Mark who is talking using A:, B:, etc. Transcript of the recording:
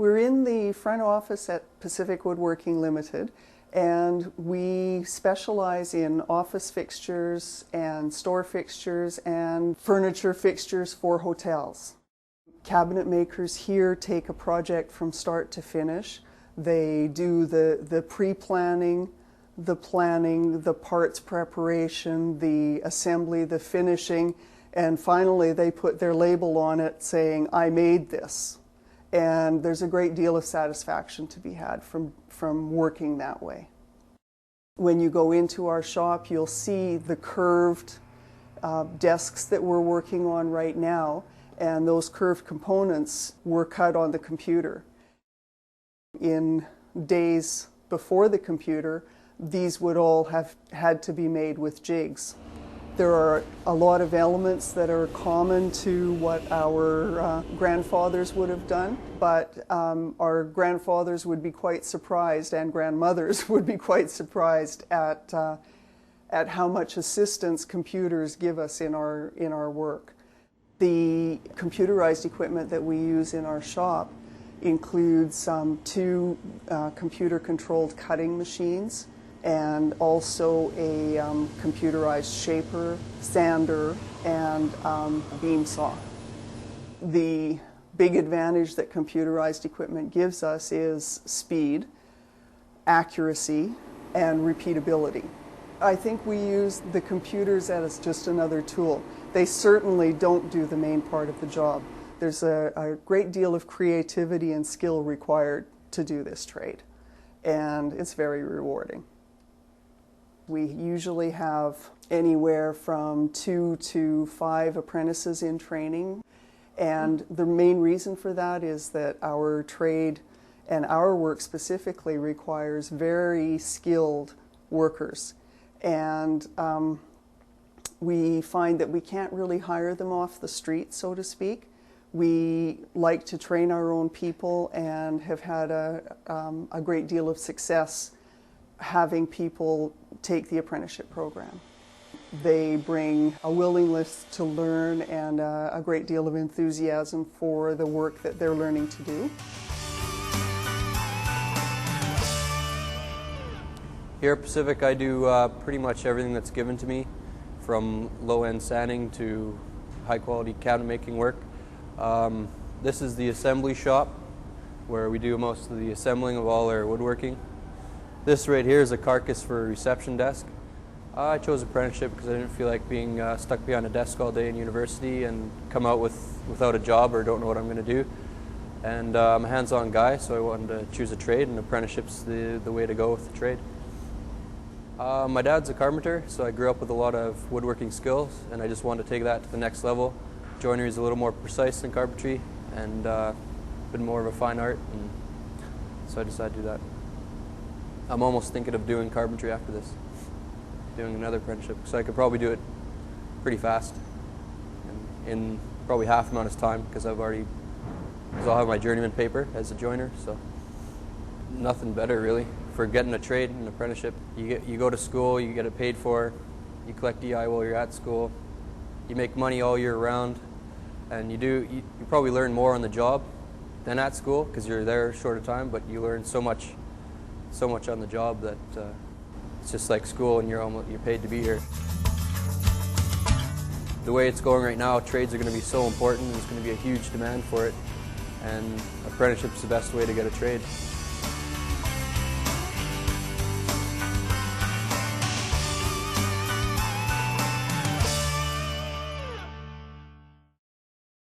A: We're in the front office at Pacific Woodworking Limited, and we specialize in office fixtures and store fixtures and furniture fixtures for hotels. Cabinet makers here take a project from start to finish. They do the pre-planning, the planning, the parts preparation, the assembly, the finishing, and finally they put their label on it saying, "I made this." And there's a great deal of satisfaction to be had from working that way. When you go into our shop, you'll see the curved desks that we're working on right now, and those curved components were cut on the computer. In days before the computer, these would all have had to be made with jigs. There are a lot of elements that are common to what our grandfathers would have done, but our grandfathers would be quite surprised, and grandmothers would be quite surprised at how much assistance computers give us in our work. The computerized equipment that we use in our shop includes two computer-controlled cutting machines, and also a computerized shaper, sander, and beam saw. The big advantage that computerized equipment gives us is speed, accuracy, and repeatability. I think we use the computers as just another tool. They certainly don't do the main part of the job. There's a great deal of creativity and skill required to do this trade, and it's very rewarding. We usually have anywhere from 2 to 5 apprentices in training, and the main reason for that is that our trade and our work specifically requires very skilled workers, and we find that we can't really hire them off the street, so to speak. We like to train our own people and have had a great deal of success having people take the apprenticeship program. They bring a willingness to learn and a great deal of enthusiasm for the work that they're learning to do.
B: Here at Pacific, I do pretty much everything that's given to me, from low-end sanding to high-quality cabinet making work. This is the assembly shop, where we do most of the assembling of all our woodworking. This right here is a carcass for a reception desk. I chose apprenticeship because I didn't feel like being stuck behind a desk all day in university and come out without a job or don't know what I'm going to do. And I'm a hands-on guy, so I wanted to choose a trade, and apprenticeship's the way to go with the trade. My dad's a carpenter, so I grew up with a lot of woodworking skills, and I just wanted to take that to the next level. Joinery is a little more precise than carpentry, and a bit more of a fine art, and so I decided to do that. I'm almost thinking of doing carpentry after this, doing another apprenticeship, so I could probably do it pretty fast, in probably half the amount of time, because I'll have my journeyman paper as a joiner, so nothing better really for getting a trade, an apprenticeship. You go to school, you get it paid for, you collect DI while you're at school, you make money all year round, and you probably learn more on the job than at school because you're there a shorter time, but you learn so much on the job that it's just like school, and you're paid to be here. The way it's going right now, trades are going to be so important, and there's going to be a huge demand for it, and apprenticeship's the best way to get a trade.